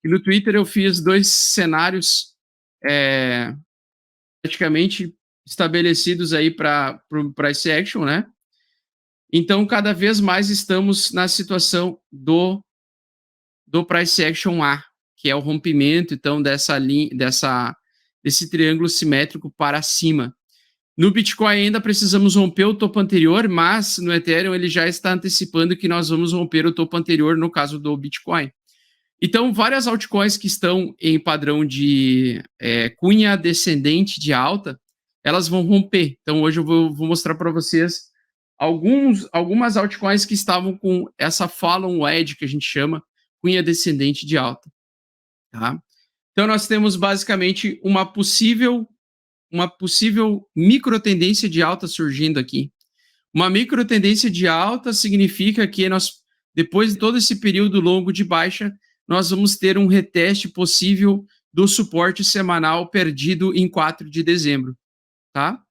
E no Twitter eu fiz 2 cenários, praticamente estabelecidos aí para o price action, né. Então cada vez mais estamos na situação do price action A, que é o rompimento então desse triângulo simétrico para cima. No Bitcoin ainda precisamos romper o topo anterior, mas no Ethereum ele já está antecipando que nós vamos romper o topo anterior no caso do Bitcoin. Então, várias altcoins que estão em padrão de cunha descendente de alta, elas vão romper. Então, hoje eu vou mostrar para vocês algumas altcoins que estavam com essa follow wedge, que a gente chama, cunha descendente de alta. Tá? Então, nós temos basicamente uma possível micro tendência de alta surgindo aqui. Uma micro tendência de alta significa que depois de todo esse período longo de baixa, nós vamos ter um reteste possível do suporte semanal perdido em 4 de dezembro, tá?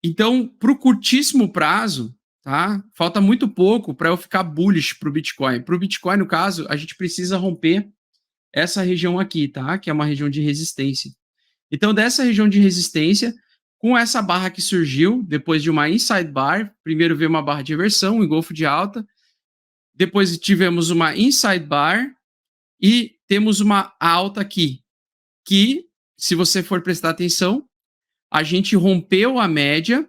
Então, para o curtíssimo prazo, tá? Falta muito pouco para eu ficar bullish para o Bitcoin. Para o Bitcoin, no caso, a gente precisa romper essa região aqui, tá? Que é uma região de resistência. Então, dessa região de resistência, com essa barra que surgiu, depois de uma inside bar, primeiro veio uma barra de reversão, um engolfo de alta, depois tivemos uma inside bar e temos uma alta aqui, que, se você for prestar atenção, a gente rompeu a média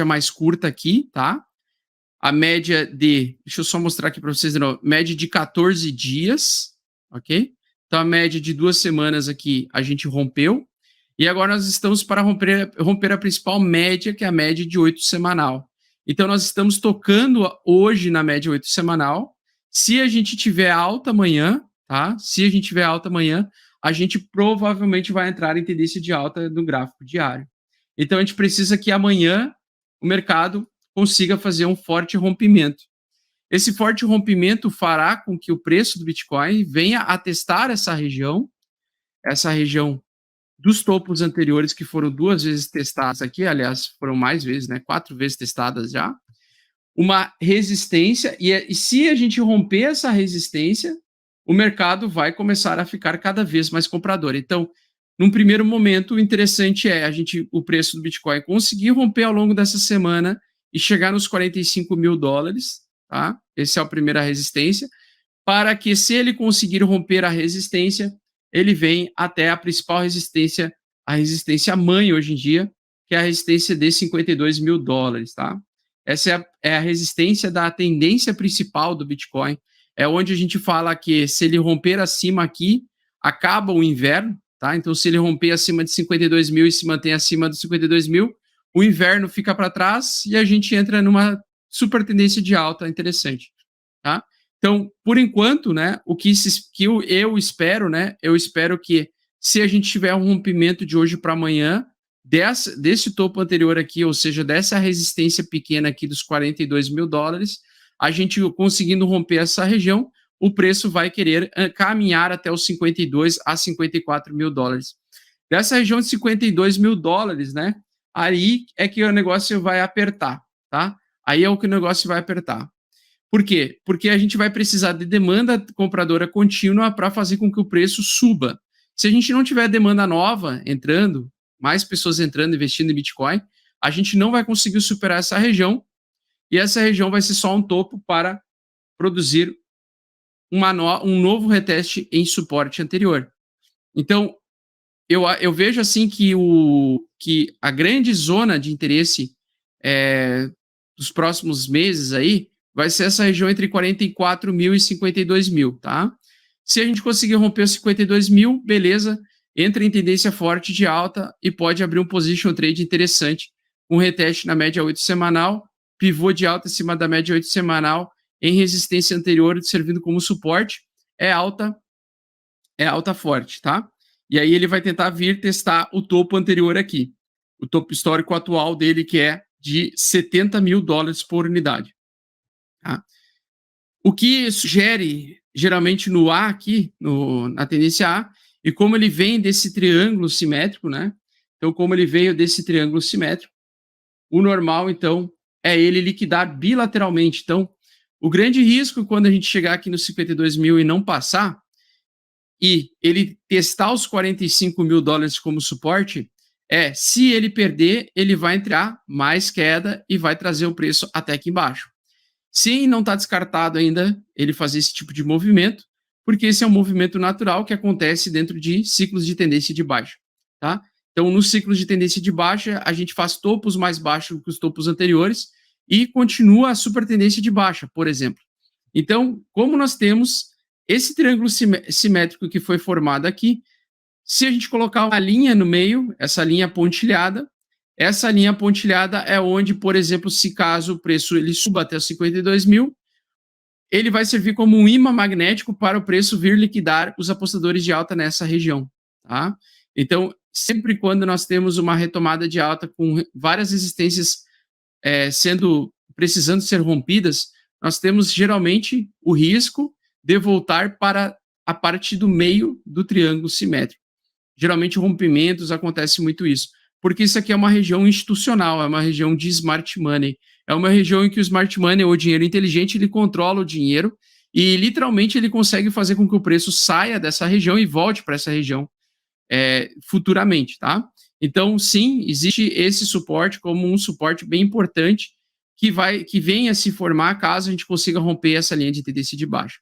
mais curta aqui, tá? A média deixa eu só mostrar aqui para vocês de novo, média de 14 dias, ok? Então, a média de 2 semanas aqui a gente rompeu. E agora nós estamos para romper a principal média, que é a média de 8 semanal. Então, nós estamos tocando hoje na média 8 semanal. Se a gente tiver alta amanhã, tá? Se a gente tiver alta amanhã, a gente provavelmente vai entrar em tendência de alta no gráfico diário. Então, a gente precisa que amanhã o mercado consiga fazer um forte rompimento. Esse forte rompimento fará com que o preço do Bitcoin venha a testar essa região dos topos anteriores, que foram 2 vezes testadas aqui, aliás, foram mais vezes, né? 4 vezes testadas já. Uma resistência, e se a gente romper essa resistência, o mercado vai começar a ficar cada vez mais comprador. Então, num primeiro momento, o interessante é o preço do Bitcoin conseguir romper ao longo dessa semana e chegar nos $45 mil, tá? Essa é a primeira resistência, para que, se ele conseguir romper a resistência, ele vem até a principal resistência, a resistência mãe hoje em dia, que é a resistência de $52 mil, tá? Essa é a resistência da tendência principal do Bitcoin, é onde a gente fala que, se ele romper acima aqui, acaba o inverno, tá? Então, se ele romper acima de 52 mil e se manter acima dos 52 mil, o inverno fica para trás e a gente entra numa super tendência de alta interessante, tá? Então, por enquanto, né, eu espero, né, eu espero que, se a gente tiver um rompimento de hoje para amanhã, desse topo anterior aqui, ou seja, dessa resistência pequena aqui dos $42 mil, a gente conseguindo romper essa região, o preço vai querer caminhar até os 52 a 54 mil dólares. Dessa região de 52 mil dólares, né, aí é que o negócio vai apertar, tá? Aí é o que o negócio vai apertar. Por quê? Porque a gente vai precisar de demanda compradora contínua para fazer com que o preço suba. Se a gente não tiver demanda nova entrando, mais pessoas entrando, investindo em Bitcoin, a gente não vai conseguir superar essa região, e essa região vai ser só um topo para produzir um novo reteste em suporte anterior. Então, eu vejo assim que a grande zona de interesse dos próximos meses aí vai ser essa região entre 44 mil e 52 mil, tá? Se a gente conseguir romper os 52 mil, beleza, entra em tendência forte de alta e pode abrir um position trade interessante, com reteste na média 8 semanal, pivô de alta acima da média 8 semanal, em resistência anterior, servindo como suporte, é alta forte, tá? E aí ele vai tentar vir testar o topo anterior aqui, o topo histórico atual dele, que é de $70 mil por unidade. Tá? O que sugere, geralmente, no A aqui, na tendência A, e como ele vem desse triângulo simétrico, né? Então, como ele veio desse triângulo simétrico, o normal, então, é ele liquidar bilateralmente. Então, O grande risco quando a gente chegar aqui nos 52 mil e não passar, e ele testar os 45 mil dólares como suporte, se ele perder, ele vai entrar mais queda e vai trazer o preço até aqui embaixo. Sim, não está descartado ainda ele fazer esse tipo de movimento, porque esse é um movimento natural que acontece dentro de ciclos de tendência de baixa, tá? Então, nos ciclos de tendência de baixa, a gente faz topos mais baixos que os topos anteriores e continua a super tendência de baixa, por exemplo. Então, como nós temos esse triângulo simétrico que foi formado aqui, se a gente colocar uma linha no meio, essa linha pontilhada é onde, por exemplo, se caso o preço ele suba até os 52 mil, ele vai servir como um imã magnético para o preço vir liquidar os apostadores de alta nessa região, tá? Então, sempre quando nós temos uma retomada de alta com várias resistências precisando ser rompidas, nós temos geralmente o risco de voltar para a parte do meio do triângulo simétrico. Geralmente rompimentos acontece muito isso, porque isso aqui é uma região institucional, é uma região de smart money, é uma região em que o smart money, ou dinheiro inteligente, ele controla o dinheiro e literalmente ele consegue fazer com que o preço saia dessa região e volte para essa região futuramente, tá? Então, sim, existe esse suporte como um suporte bem importante que venha se formar caso a gente consiga romper essa linha de tendência de baixa.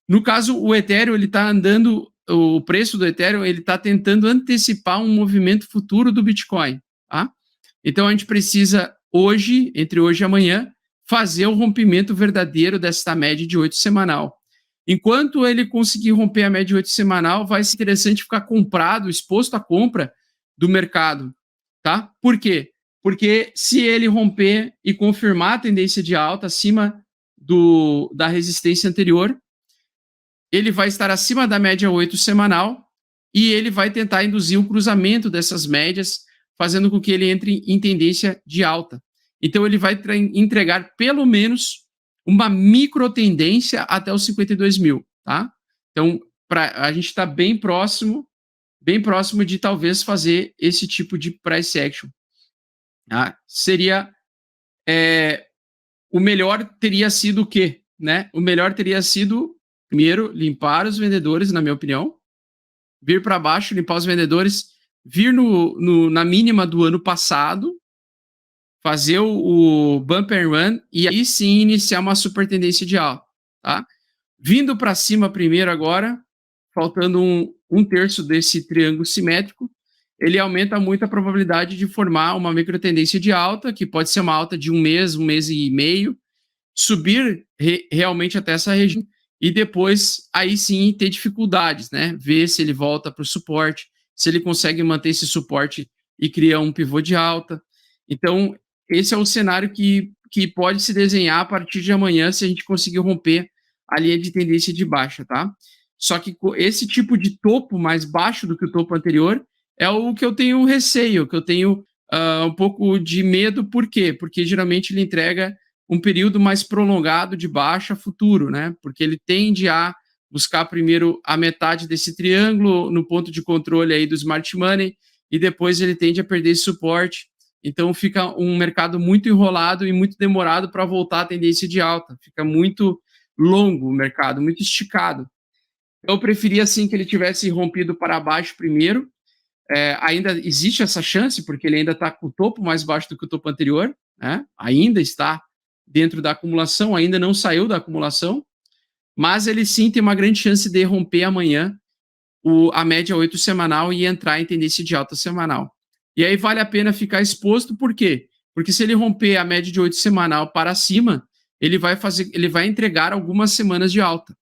No caso, o Ethereum, ele está andando, o preço do Ethereum, ele está tentando antecipar um movimento futuro do Bitcoin, tá? Então, a gente precisa hoje, entre hoje e amanhã, fazer o rompimento verdadeiro desta média de 8 semanal. Enquanto ele conseguir romper a média de 8 semanal, vai ser interessante ficar comprado, exposto à compra do mercado, tá? Por quê? Porque se ele romper e confirmar a tendência de alta acima da resistência anterior, ele vai estar acima da média 8 semanal e ele vai tentar induzir o cruzamento dessas médias, fazendo com que ele entre em tendência de alta. Então, ele vai entregar pelo menos uma micro tendência até os 52 mil, tá? Então, a gente está bem próximo de talvez fazer esse tipo de price action. Tá? Seria o melhor teria sido o quê? Né? O melhor teria sido, primeiro, limpar os vendedores, na minha opinião, vir para baixo, limpar os vendedores, vir na mínima do ano passado, fazer o bump and run e aí sim iniciar uma super tendência de alta, tá? Vindo para cima primeiro agora, faltando um terço desse triângulo simétrico, ele aumenta muito a probabilidade de formar uma micro tendência de alta, que pode ser uma alta de um mês e meio, subir realmente até essa região e depois aí sim ter dificuldades, né? Ver se ele volta para o suporte, se ele consegue manter esse suporte e criar um pivô de alta. Então, esse é o cenário que pode se desenhar a partir de amanhã se a gente conseguir romper a linha de tendência de baixa, tá? Só que esse tipo de topo mais baixo do que o topo anterior é o que eu tenho receio, que eu tenho um pouco de medo. Por quê? Porque geralmente ele entrega um período mais prolongado de baixa futuro, né? Porque ele tende a buscar primeiro a metade desse triângulo no ponto de controle aí do smart money e depois ele tende a perder esse suporte. Então fica um mercado muito enrolado e muito demorado para voltar à tendência de alta. Fica muito longo o mercado, muito esticado. Eu preferia assim que ele tivesse rompido para baixo primeiro. Ainda existe essa chance, porque ele ainda está com o topo mais baixo do que o topo anterior, né? Ainda está dentro da acumulação, ainda não saiu da acumulação, mas ele sim tem uma grande chance de romper amanhã a média 8 semanal e entrar em tendência de alta semanal. E aí vale a pena ficar exposto, por quê? Porque se ele romper a média de 8 semanal para cima, ele vai entregar algumas semanas de alta,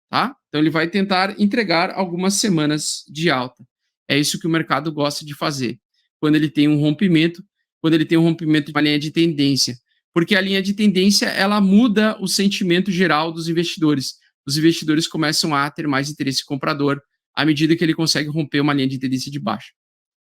tá? Então ele vai tentar entregar algumas semanas de alta. É isso que o mercado gosta de fazer. Quando ele tem um rompimento de uma linha de tendência. Porque a linha de tendência, ela muda o sentimento geral dos investidores. Os investidores começam a ter mais interesse comprador à medida que ele consegue romper uma linha de tendência de baixa.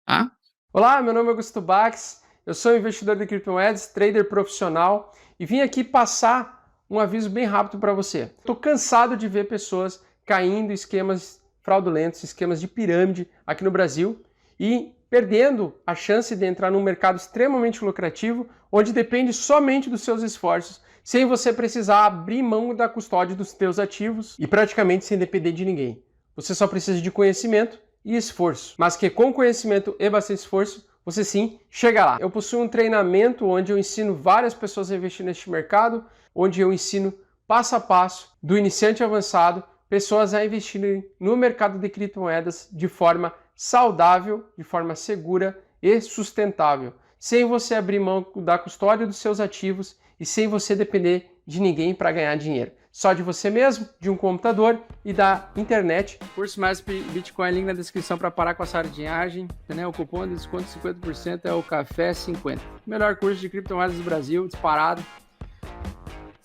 Tá? Olá, meu nome é Augusto Bax, eu sou investidor de CryptoMoedas, trader profissional e vim aqui passar um aviso bem rápido para você. Estou cansado de ver pessoas caindo em esquemas fraudulentos, esquemas de pirâmide aqui no Brasil e perdendo a chance de entrar num mercado extremamente lucrativo, onde depende somente dos seus esforços, sem você precisar abrir mão da custódia dos seus ativos e praticamente sem depender de ninguém. Você só precisa de conhecimento e esforço, mas que com conhecimento e bastante esforço, você sim chega lá. Eu possuo um treinamento onde eu ensino várias pessoas a investir neste mercado, onde eu ensino passo a passo, do iniciante avançado, pessoas a investirem no mercado de criptomoedas de forma saudável, de forma segura e sustentável, sem você abrir mão da custódia dos seus ativos e sem você depender de ninguém para ganhar dinheiro. Só de você mesmo, de um computador e da internet. Curso Mais Bitcoin, link na descrição para parar com a sardinhagem. Né? O cupom de desconto de 50% é o Café 50. Melhor curso de criptomoedas do Brasil, disparado.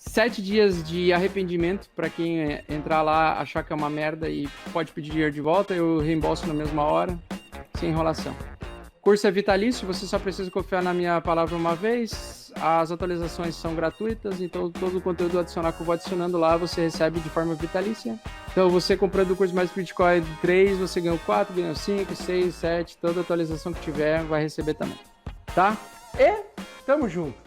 7 dias de arrependimento para quem entrar lá, achar que é uma merda e pode pedir dinheiro de volta. Eu reembolso na mesma hora, sem enrolação. O curso é vitalício, você só precisa confiar na minha palavra uma vez. As atualizações são gratuitas, então todo o conteúdo adicional que eu vou adicionando lá você recebe de forma vitalícia. Então você comprando o curso Mais Bitcoin 3, você ganhou 4, ganhou 5, 6, 7, toda atualização que tiver vai receber também. Tá? E tamo junto!